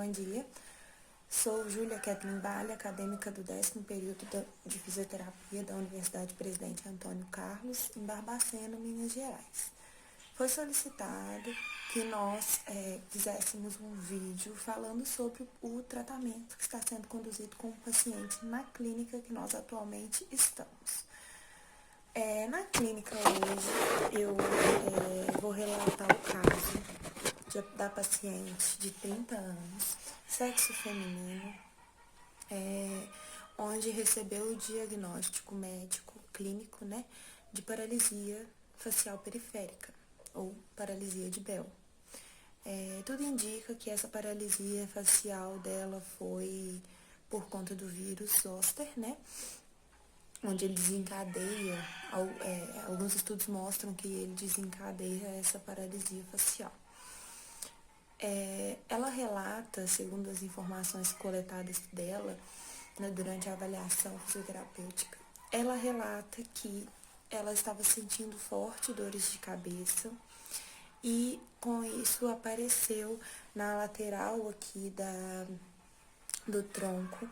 bom dia. Sou Júlia Kathleen Vale, acadêmica do 10º período de fisioterapia da Universidade Presidente Antônio Carlos, em Barbacena, Minas Gerais. Foi solicitado que nós fizéssemos um vídeo falando sobre o tratamento que está sendo conduzido com o paciente na clínica que nós atualmente estamos. Na clínica hoje, eu vou relatar o caso da paciente de 30 anos, sexo feminino, onde recebeu o diagnóstico médico clínico, de paralisia facial periférica, ou paralisia de Bell. Tudo indica que essa paralisia facial dela foi por conta do vírus zoster, onde ele desencadeia, alguns estudos mostram que ele desencadeia essa paralisia facial. Ela relata, segundo as informações coletadas dela, durante a avaliação fisioterapêutica, ela relata que ela estava sentindo fortes dores de cabeça e com isso apareceu na lateral aqui do tronco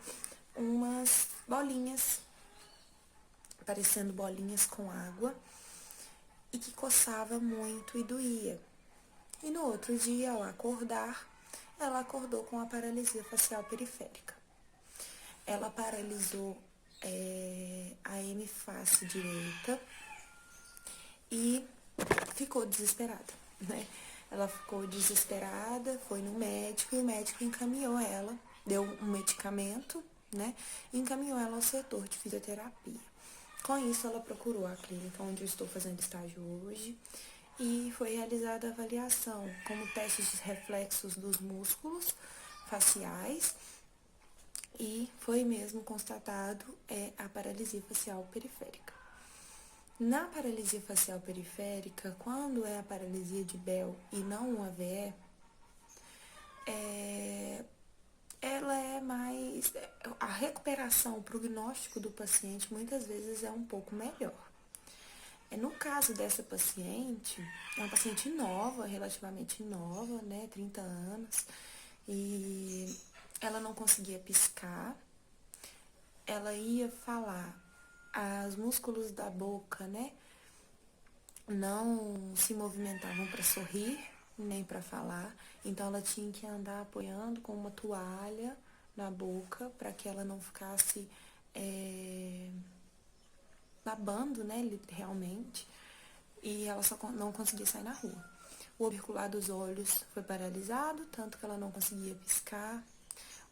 umas bolinhas, parecendo bolinhas com água, e que coçava muito e doía. E no outro dia, ao acordar, ela acordou com a paralisia facial periférica. Ela paralisou a hemiface direita e ficou desesperada, Ela ficou desesperada, foi no médico e o médico encaminhou ela, deu um medicamento, e encaminhou ela ao setor de fisioterapia. Com isso, ela procurou a clínica onde eu estou fazendo estágio hoje e foi realizada a avaliação, como testes de reflexos dos músculos faciais, e foi mesmo constatado a paralisia facial periférica. Na paralisia facial periférica, quando é a paralisia de Bell e não um AVE, ela é mais... A recuperação, o prognóstico do paciente muitas vezes é um pouco melhor. No caso dessa paciente, é uma paciente nova, relativamente nova, 30 anos, e ela não conseguia piscar, ela ia falar, os músculos da boca, não se movimentavam para sorrir, nem para falar, então ela tinha que andar apoiando com uma toalha na boca para que ela não ficasse babando, realmente, e ela só não conseguia sair na rua. O orbicular dos olhos foi paralisado, tanto que ela não conseguia piscar,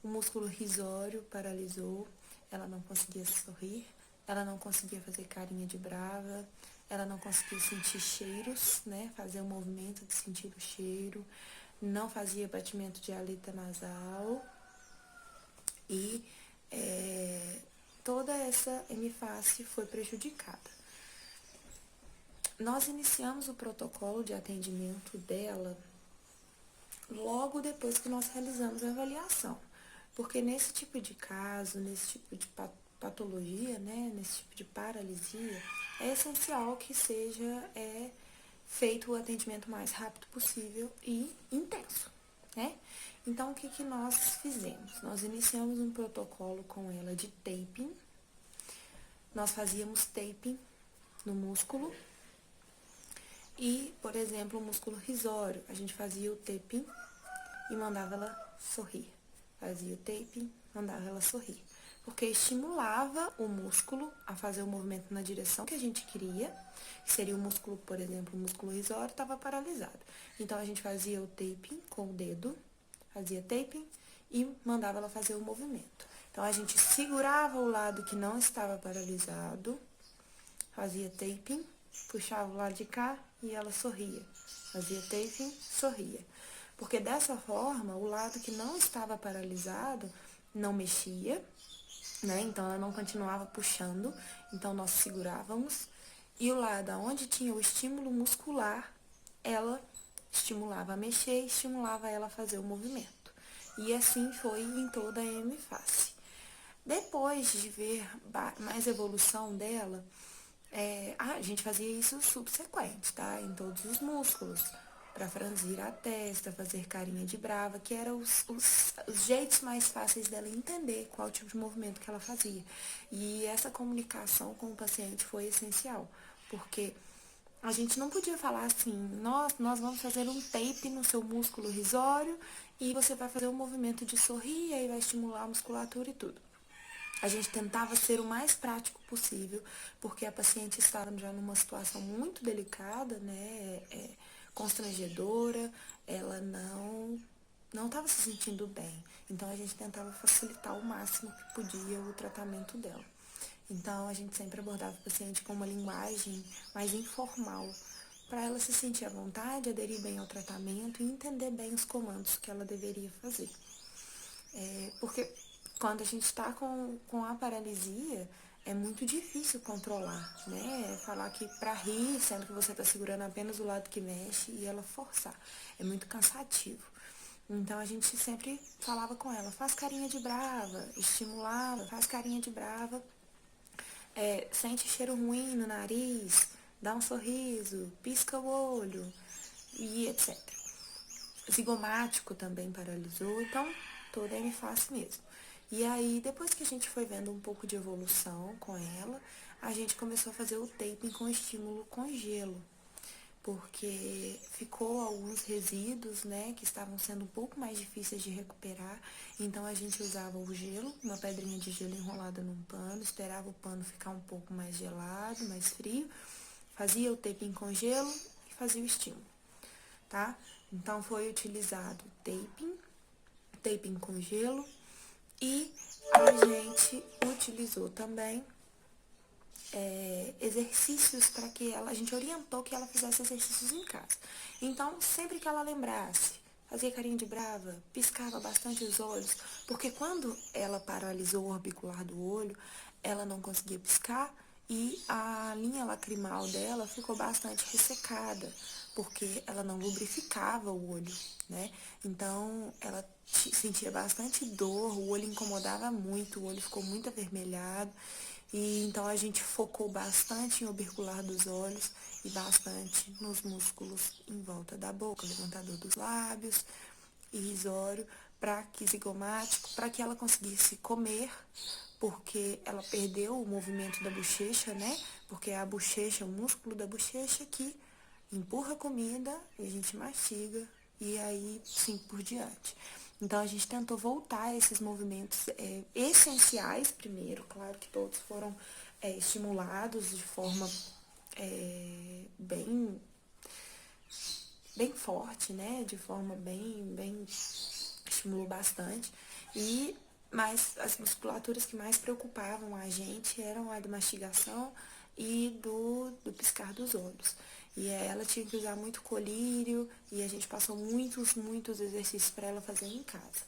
o músculo risório paralisou, ela não conseguia sorrir, ela não conseguia fazer carinha de brava, ela não conseguia sentir cheiros, fazer o movimento de sentir o cheiro, não fazia batimento de aleta nasal e toda essa hemiface foi prejudicada. Nós iniciamos o protocolo de atendimento dela logo depois que nós realizamos a avaliação, porque nesse tipo de caso, nesse tipo de patologia, nesse tipo de paralisia, é essencial que seja feito o atendimento mais rápido possível e intenso, Então, o que nós fizemos? Nós iniciamos um protocolo com ela de taping. Nós fazíamos taping no músculo e, por exemplo, o músculo risório, a gente fazia o taping e mandava ela sorrir. Fazia o taping, mandava ela sorrir. Porque estimulava o músculo a fazer o movimento na direção que a gente queria, que seria o músculo, por exemplo, o músculo risório estava paralisado. Então, a gente fazia o taping com o dedo, fazia taping e mandava ela fazer o movimento. Então, a gente segurava o lado que não estava paralisado, fazia taping, puxava o lado de cá e ela sorria. Fazia taping, sorria. Porque dessa forma, o lado que não estava paralisado não mexia, Então, ela não continuava puxando, então nós segurávamos. E o lado onde tinha o estímulo muscular, ela estimulava a mexer, estimulava ela a fazer o movimento. E assim foi em toda a hemiface. Depois de ver mais evolução dela, a gente fazia isso subsequente, em todos os músculos. para franzir a testa, fazer carinha de brava, que eram os jeitos mais fáceis dela entender qual tipo de movimento que ela fazia. E essa comunicação com o paciente foi essencial, porque a gente não podia falar assim, nós vamos fazer um tape no seu músculo risório e você vai fazer um movimento de sorrir, aí vai estimular a musculatura e tudo. A gente tentava ser o mais prático possível, porque a paciente estava já numa situação muito delicada, né, constrangedora, ela não estava se sentindo bem. Então a gente tentava facilitar o máximo que podia o tratamento dela. Então a gente sempre abordava o paciente com uma linguagem mais informal, para ela se sentir à vontade, aderir bem ao tratamento e entender bem os comandos que ela deveria fazer. Porque quando a gente está com a paralisia, é muito difícil controlar, né? Falar que para rir, sendo que você está segurando apenas o lado que mexe e ela forçar. É muito cansativo. Então a gente sempre falava com ela, faz carinha de brava, estimulava, faz carinha de brava, sente cheiro ruim no nariz, dá um sorriso, pisca o olho e etc. Zigomático também paralisou, então toda é face mesmo. E aí, depois que a gente foi vendo um pouco de evolução com ela, a gente começou a fazer o taping com estímulo com gelo, porque ficou alguns resíduos, né, que estavam sendo um pouco mais difíceis de recuperar. Então a gente usava o gelo, uma pedrinha de gelo enrolada num pano, esperava o pano ficar um pouco mais gelado, mais frio, fazia o taping com gelo e fazia o estímulo, tá? Então foi utilizado taping com gelo, e a gente utilizou também exercícios para que ela, a gente orientou que ela fizesse exercícios em casa. Então, sempre que ela lembrasse, fazia carinha de brava, piscava bastante os olhos, porque quando ela paralisou o orbicular do olho, ela não conseguia piscar e a linha lacrimal dela ficou bastante ressecada, porque ela não lubrificava o olho, né? Então, ela sentia bastante dor, o olho incomodava muito, o olho ficou muito avermelhado. E então a gente focou bastante em orbicular dos olhos e bastante nos músculos em volta da boca, levantador dos lábios e risório, zigomático, para que ela conseguisse comer, porque ela perdeu o movimento da bochecha, né? Porque é a bochecha, o músculo da bochecha que empurra a comida e a gente mastiga e aí sim por diante. Então a gente tentou voltar a esses movimentos essenciais primeiro, claro que todos foram estimulados de forma bem, bem forte, né? De forma bem estimulou bastante. Mas as musculaturas que mais preocupavam a gente eram a da mastigação e do piscar dos olhos. E ela tinha que usar muito colírio e a gente passou muitos exercícios para ela fazer em casa.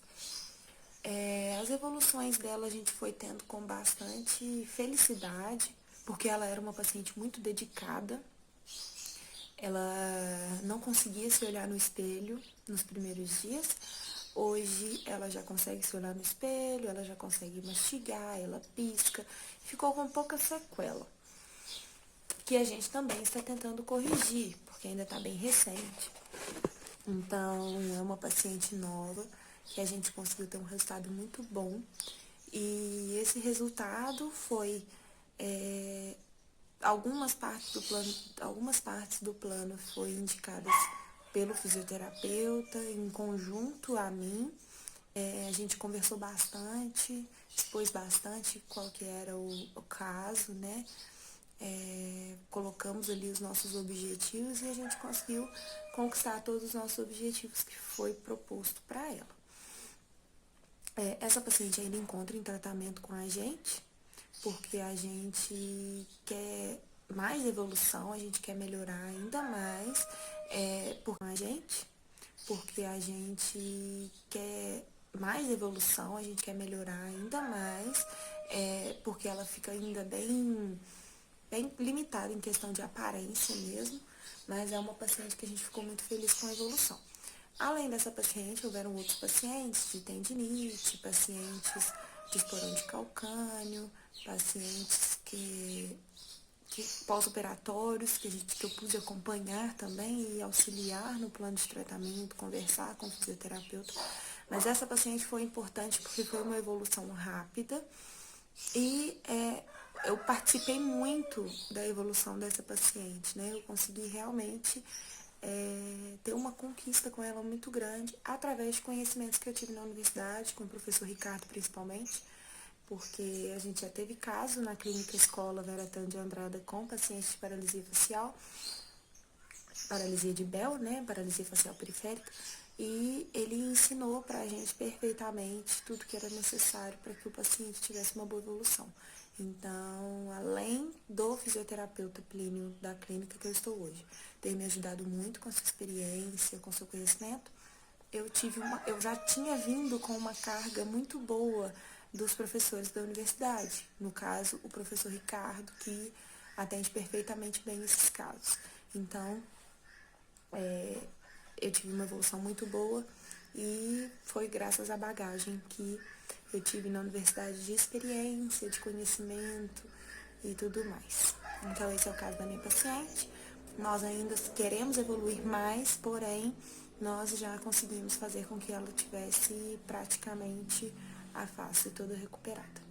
As evoluções dela a gente foi tendo com bastante felicidade, porque ela era uma paciente muito dedicada. Ela não conseguia se olhar no espelho nos primeiros dias. Hoje ela já consegue se olhar no espelho, ela já consegue mastigar, ela pisca. Ficou com pouca sequela, que a gente também está tentando corrigir, porque ainda está bem recente. Então, é uma paciente nova que a gente conseguiu ter um resultado muito bom. E esse resultado foi algumas partes do plano foi indicadas pelo fisioterapeuta em conjunto a mim. A gente conversou bastante, expôs bastante qual que era o caso, né? Colocamos ali os nossos objetivos e a gente conseguiu conquistar todos os nossos objetivos que foi proposto para ela. Essa paciente ainda encontra em tratamento com a gente, porque a gente quer mais evolução, a gente quer melhorar ainda mais por a gente, porque a gente quer mais evolução, a gente quer melhorar ainda mais, porque ela fica ainda bem limitada em questão de aparência mesmo, mas é uma paciente que a gente ficou muito feliz com a evolução. Além dessa paciente, houveram outros pacientes de tendinite, pacientes de esporão de calcânio, pacientes que pós-operatórios que eu pude acompanhar também e auxiliar no plano de tratamento, conversar com o fisioterapeuta. Mas essa paciente foi importante porque foi uma evolução rápida e eu participei muito da evolução dessa paciente, né? Eu consegui realmente ter uma conquista com ela muito grande através de conhecimentos que eu tive na universidade, com o professor Ricardo principalmente, porque a gente já teve caso na clínica escola Veratã de Andrada com pacientes de paralisia facial, paralisia de Bell, né, paralisia facial periférica, e ele ensinou pra gente perfeitamente tudo que era necessário para que o paciente tivesse uma boa evolução. Então, além do fisioterapeuta Plínio da clínica que eu estou hoje, ter me ajudado muito com a sua experiência, com o seu conhecimento, eu já tinha vindo com uma carga muito boa dos professores da universidade. No caso, o professor Ricardo, que atende perfeitamente bem esses casos. Então, eu tive uma evolução muito boa e foi graças à bagagem que eu tive na universidade de experiência, de conhecimento e tudo mais. Então, esse é o caso da minha paciente. Nós ainda queremos evoluir mais, porém, nós já conseguimos fazer com que ela tivesse praticamente a face toda recuperada.